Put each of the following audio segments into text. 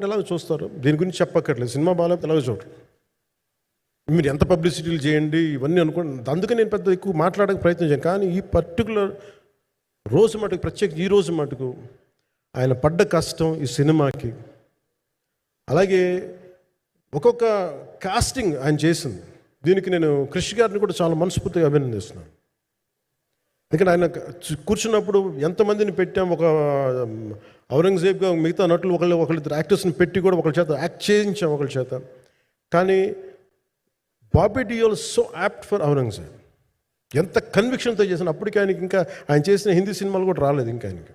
ఎలాగ చూస్తారు, దీని గురించి చెప్పక్కర్లేదు. సినిమా బాగాలేకపోతే ఎలాగ చూడరు. మీరు ఎంత పబ్లిసిటీలు చేయండి ఇవన్నీ అనుకోండి, అందుకే నేను పెద్ద ఎక్కువ మాట్లాడక ప్రయత్నం చేయను. కానీ ఈ పర్టికులర్ రోజు మటుకు, ప్రత్యేక ఈ రోజు మటుకు ఆయన పడ్డ కష్టం ఈ సినిమాకి, అలాగే ఒక్కొక్క కాస్టింగ్ ఆయన చేసింది, దీనికి నేను క్రిష్ గారిని కూడా చాలా మనస్ఫూర్తిగా అభినందిస్తున్నాను. ఎందుకంటే ఆయన కూర్చున్నప్పుడు ఎంతమందిని పెట్టాం, ఒక ఔరంగజేబ్గా మిగతా నటులు ఒకళ్ళిద్దరు యాక్టర్స్ని పెట్టి కూడా ఒకళ్ళ చేత యాక్ట్ చేయించాం ఒకళ్ళ చేత. కానీ Bobby Deol so apt for Aurangzeb, ఎంత కన్విక్షన్తో చేశాను. అప్పటికి ఆయనకి ఇంకా ఆయన చేసిన హిందీ సినిమాలు కూడా రాలేదు ఇంకా ఆయనకి.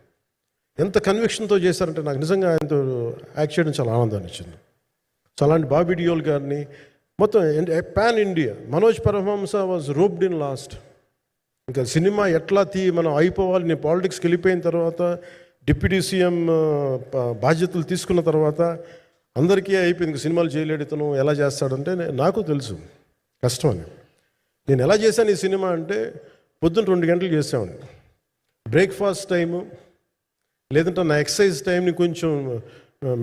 ఎంత కన్విక్షన్తో చేశారంటే నాకు నిజంగా ఆయనతో యాక్ట్ చేయడం చాలా ఆనందాన్ని ఇచ్చింది. సో అలాంటి బాబీ డియోల్ గారిని మొత్తం pan India, Manoj Paramahamsa was roped in last. ఇంకా సినిమా ఎట్లా మనం అయిపోవాలి, నేను పాలిటిక్స్కి వెళ్ళిపోయిన తర్వాత, డిప్యూటీ సీఎం బాధ్యతలు తీసుకున్న తర్వాత అందరికీ అయిపోయింది, ఇంకా సినిమాలు చేయలేడు ఇతను, ఎలా చేస్తాడంటే నాకు తెలుసు కష్టం అని. నేను ఎలా చేశాను ఈ సినిమా అంటే, పొద్దున్న 2 గంటలు చేసామని, బ్రేక్ఫాస్ట్ టైము, లేదంటే నా ఎక్సర్సైజ్ టైంని కొంచెం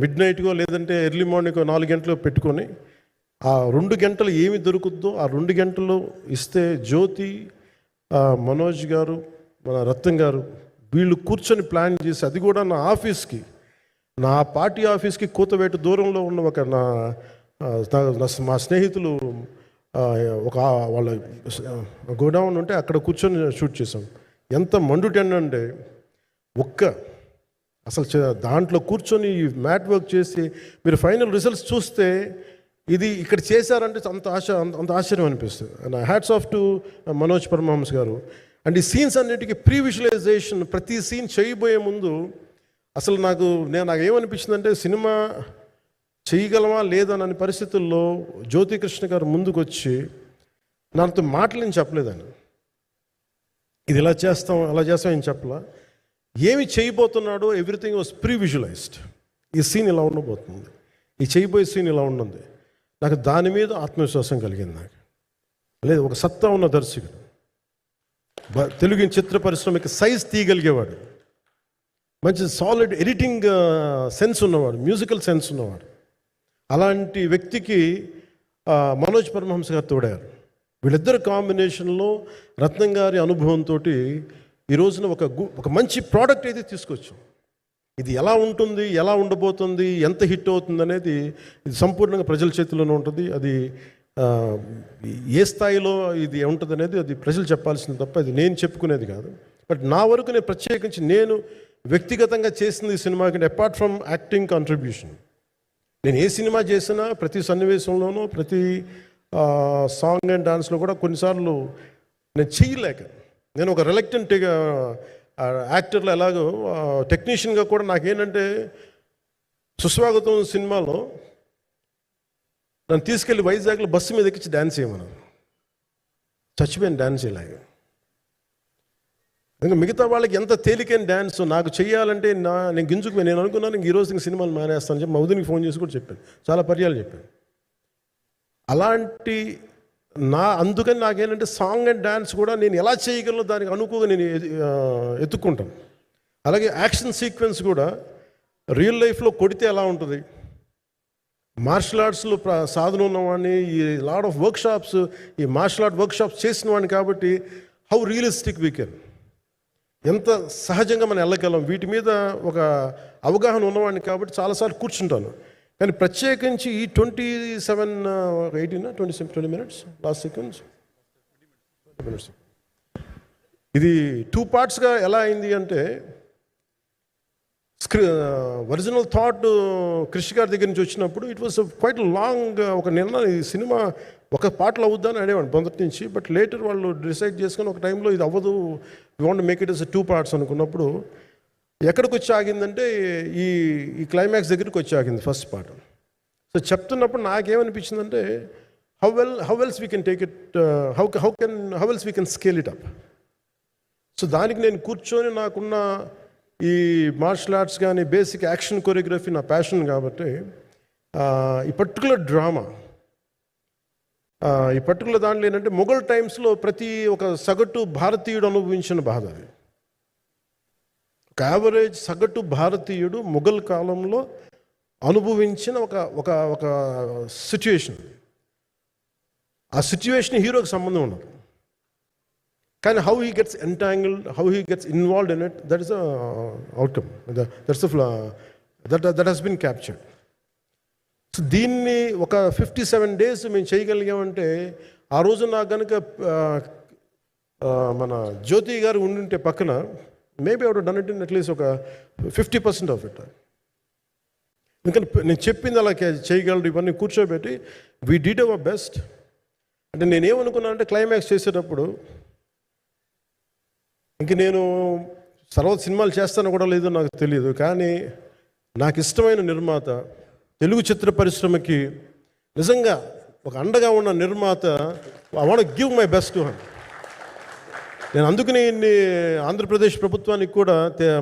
మిడ్ నైట్గో లేదంటే ఎర్లీ మార్నింగ్ 4 గంటలు పెట్టుకొని, ఆ 2 గంటలు ఏమి దొరుకుద్దో ఆ 2 గంటలు ఇస్తే జ్యోతి, మనోజ్ గారు, మన రత్నం గారు వీళ్ళు కూర్చొని ప్లాన్ చేసి, అది కూడా నా ఆఫీస్కి, నా పార్టీ ఆఫీస్కి కూతవేటు దూరంలో ఉన్న ఒక మా స్నేహితులు ఒక వాళ్ళ గోడౌన్ ఉంటే అక్కడ కూర్చొని షూట్ చేసాం. ఎంత మండుటెండంటే అసలు దాంట్లో కూర్చొని మ్యాట్ వర్క్ చేసి మీరు ఫైనల్ రిజల్ట్స్ చూస్తే ఇది ఇక్కడ చేశారంటే అంత ఆశ్చర్యం అనిపిస్తుంది. And hats off to Manoj Paramahamsa garu. And ఈ సీన్స్ అన్నిటికీ ప్రీ విజువలైజేషన్, ప్రతి సీన్ చేయబోయే ముందు అసలు నాకు ఏమనిపించిందంటే, సినిమా చేయగలమా లేదనని పరిస్థితుల్లో జ్యోతికృష్ణ గారు ముందుకు వచ్చి నాతో మాటలు నేను చెప్పలేదని, ఇది ఇలా చేస్తాం అలా చేస్తాం ఏం చెప్పలా, ఏమి చేయబోతున్నాడో ఎవ్రీథింగ్ వాజ్ ప్రీ విజువలైజ్డ్. ఈ సీన్ ఇలా ఉండబోతుంది, ఈ చేయబోయే సీన్ ఇలా ఉన్నది. నాకు దాని మీద ఆత్మవిశ్వాసం కలిగింది. నాకు లేదు, ఒక సత్తా ఉన్న దర్శకుడు, తెలుగు చిత్ర పరిశ్రమకి సైజ్ తీయగలిగేవాడు, మంచి సాలిడ్ ఎడిటింగ్ సెన్స్ ఉన్నవాడు, మ్యూజికల్ సెన్స్ ఉన్నవాడు. అలాంటి వ్యక్తికి మనోజ్ పరమహంస గారు తోడారు. వీళ్ళిద్దరు కాంబినేషన్లో రత్నం గారి అనుభవంతో ఈ రోజున ఒక మంచి ప్రోడక్ట్ అయితే తీసుకొచ్చాం. ఇది ఎలా ఉంటుంది, ఎలా ఉండబోతుంది, ఎంత హిట్ అవుతుంది అనేది ఇది సంపూర్ణంగా ప్రజల చేతిలోనే ఉంటుంది. అది ఏ స్థాయిలో ఇది ఉంటుంది అనేది అది ప్రజలు చెప్పాల్సింది తప్ప ఇది నేను చెప్పుకునేది కాదు. బట్ నా వరకు నేను ప్రత్యేకించి నేను వ్యక్తిగతంగా చేసింది ఈ సినిమాకి, అపార్ట్ ఫ్రమ్ యాక్టింగ్ కాంట్రిబ్యూషన్, నేను ఏ సినిమా చేసినా ప్రతి సన్నివేశంలోనూ ప్రతి సాంగ్ అండ్ డాన్స్లో కూడా కొన్నిసార్లు నేను చేయలేక, నేను ఒక రిలక్టెంట్ యాక్టర్లో ఎలాగో టెక్నీషియన్గా కూడా నాకేంటంటే, సుస్వాగతం సినిమాలో నన్ను తీసుకెళ్ళి వైజాగ్లో బస్సు మీద ఎక్కించి డ్యాన్స్ చేయమన్నారు. చచ్చిపోయాను డ్యాన్స్ చేయలేక. ఇంకా మిగతా వాళ్ళకి ఎంత తేలికైన డ్యాన్స్ నాకు చేయాలంటే నేను గింజుకుపోయి, నేను అనుకున్నాను ఈరోజు ఇంక సినిమాలు మానేస్తాను చెప్పి మౌదినికి ఫోన్ చేసి కూడా చెప్పాను, చాలా పర్యాలు చెప్పాను. అలాంటి అందుకని నాకేంటంటే సాంగ్ అండ్ డ్యాన్స్ కూడా నేను ఎలా చేయగలను దానికి అనుకుగా నేను ఎత్తుక్కుంటాను. అలాగే యాక్షన్ సీక్వెన్స్ కూడా రియల్ లైఫ్లో కొడితే ఎలా ఉంటుంది, మార్షల్ ఆర్ట్స్లో సాధన ఉన్నవాడిని, ఈ లాట్ ఆఫ్ వర్క్షాప్స్, ఈ మార్షల్ ఆర్ట్ వర్క్షాప్స్ చేసిన వాడిని కాబట్టి హౌ రియలిస్టిక్ వీ కెన్, ఎంత సహజంగా మనం వెళ్ళగలం, వీటి మీద ఒక అవగాహన ఉన్నవాడిని కాబట్టి చాలాసార్లు కూర్చుంటాను. కానీ ప్రత్యేకించి ఈ 20 minutes లాస్ట్ సీక్వెన్స్, 20 minutes ఇది 2 partsగా ఎలా అయింది అంటే, ఒరిజినల్ థాట్ క్రిష్ గారి దగ్గర నుంచి వచ్చినప్పుడు ఇట్ వాస్ క్వైట్ లాంగ్. ఈ సినిమా ఒక పార్ట్లో అవుద్దని అనేవాడు మొదటి నుంచి. బట్ లేటర్ వాళ్ళు డిసైడ్ చేసుకొని ఒక టైంలో ఇది అవ్వదు, we want make it as 2 parts అనుకున్నప్పుడు ఎక్కడికి వచ్చి ఆగిందంటే ఈ క్లైమాక్స్ దగ్గరికి వచ్చి ఆగింది ఫస్ట్ పార్ట్. సో చెప్తున్నప్పుడు నాకేమనిపించిందంటే, how else we can take it, how else we can scale it up. So దానికి నేను కూర్చొని నాకున్న ఈ మార్షల్ ఆర్ట్స్ కానీ బేసిక్ యాక్షన్ కొరియోగ్రఫీ నా ప్యాషన్ కాబట్టి ఈ పర్టికులర్ డ్రామా, ఈ పర్టికులర్ దాంట్లో ఏంటంటే మొఘల్ టైమ్స్లో ప్రతి ఒక సగటు భారతీయుడు అనుభవించిన బాధ అది. ఒక యావరేజ్ సగటు భారతీయుడు మొఘల్ కాలంలో అనుభవించిన ఒక ఒక ఒక సిచ్యువేషన్. ఆ సిచ్యువేషన్ హీరోకి సంబంధం ఉన్నది. కానీ how he gets entangled, how he gets involved in it, that is the outcome, that's that has been captured. So దీన్ని ఒక 57 days మేము చేయగలిగామంటే, ఆ రోజు నాకు కనుక మన జ్యోతి గారు ఉండుంటే పక్కన, maybe I would done it in at least ఒక 50% ఆఫ్ ఇట్. ఎందుకంటే నేను చెప్పింది అలా చేయగలరు ఇవన్నీ కూర్చోబెట్టి వీ డిడ్ అవర్ బెస్ట్. అంటే నేనేమనుకున్నాను అంటే, క్లైమాక్స్ చేసేటప్పుడు ఇంక నేను తర్వాత సినిమాలు చేస్తానో కూడా లేదో నాకు తెలియదు, కానీ నాకు ఇష్టమైన నిర్మాత, తెలుగు చిత్ర పరిశ్రమకి నిజంగా ఒక అండగా ఉన్న నిర్మాత, I want give my best to him. నేను అందుకని ఆంధ్రప్రదేశ్ ప్రభుత్వానికి కూడా,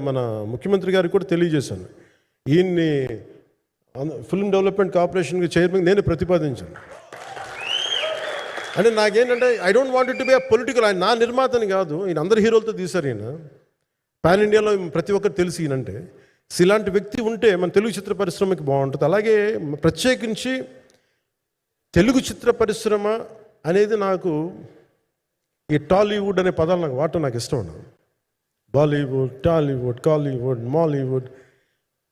మన ముఖ్యమంత్రి గారికి కూడా తెలియజేశాను, ఈయన్ని ఫిల్మ్ డెవలప్మెంట్ కార్పొరేషన్కి చైర్మన్ నేను ప్రతిపాదించాను. అంటే నాకేంటంటే, I don't want it to be a political. ఆయన నా నిర్మాతని కాదు, ఈయన అందరు హీరోలతో తీశారు. ఈయన పాన్ ఇండియాలో ప్రతి ఒక్కరు తెలిసి ఈయనంటే, ఇలాంటి వ్యక్తి ఉంటే మన తెలుగు చిత్ర పరిశ్రమకి బాగుంటుంది. అలాగే ప్రత్యేకించి తెలుగు చిత్ర పరిశ్రమ అనేది నాకు, ఈ టాలీవుడ్ అనే పదాలు నాకు వాడటం నాకు ఇష్టం ఉండదు. Bollywood, Tollywood, Kollywood, Mollywood.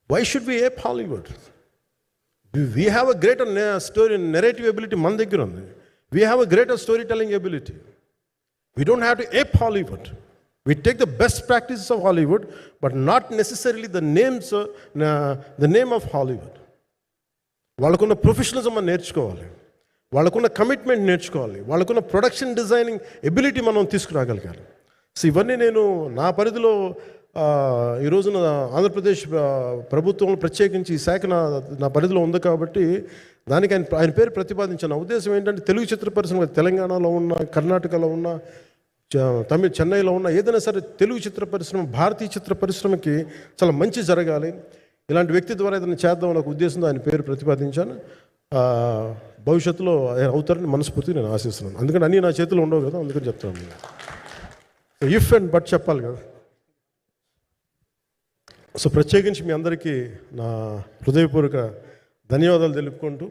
Why should we ape Hollywood? We have a greater story narrative ability మన దగ్గర ఉంది. We have a greater story telling ability. We don't have to ape Hollywood. We take the best practices of Hollywood, but not necessarily the name of Hollywood. వాళ్ళకున్న professionalism మనం నేర్చుకోవాలి, వాళ్ళకున్న commitment నేర్చుకోవాలి, వాళ్ళకున్న production designing ability మనం తీసుకురాగలగాలి. So ఇవన్నీ నేను నా పరిధిలో ఈ రోజున ఆంధ్రప్రదేశ్ ప్రభుత్వంలో ప్రత్యేకించి ఈ శాఖ నా పరిధిలో ఉంది కాబట్టి దానికి ఆయన పేరు ప్రతిపాదించాను. ఉద్దేశం ఏంటంటే, తెలుగు చిత్ర పరిశ్రమ తెలంగాణలో ఉన్న, కర్ణాటకలో ఉన్న, చెన్నైలో ఉన్న, ఏదైనా సరే తెలుగు చిత్ర పరిశ్రమ, భారతీయ చిత్ర పరిశ్రమకి చాలా మంచి జరగాలి, ఇలాంటి వ్యక్తి ద్వారా ఏదైనా చేద్దామని ఒక ఉద్దేశంతో ఆయన పేరు ప్రతిపాదించాను. భవిష్యత్తులో ఆయన అవుతారని మనస్ఫూర్తిగా నేను ఆశిస్తున్నాను. అందుకని అన్నీ నా చేతిలో ఉండవు కదా, అందుకని చెప్తాను. ఇఫ్ అండ్ బట్ చెప్పాలి కదా. సో ప్రత్యేకించి మీ అందరికీ నా హృదయపూర్వక ధన్యవాదాలు తెలుపుకుంటూ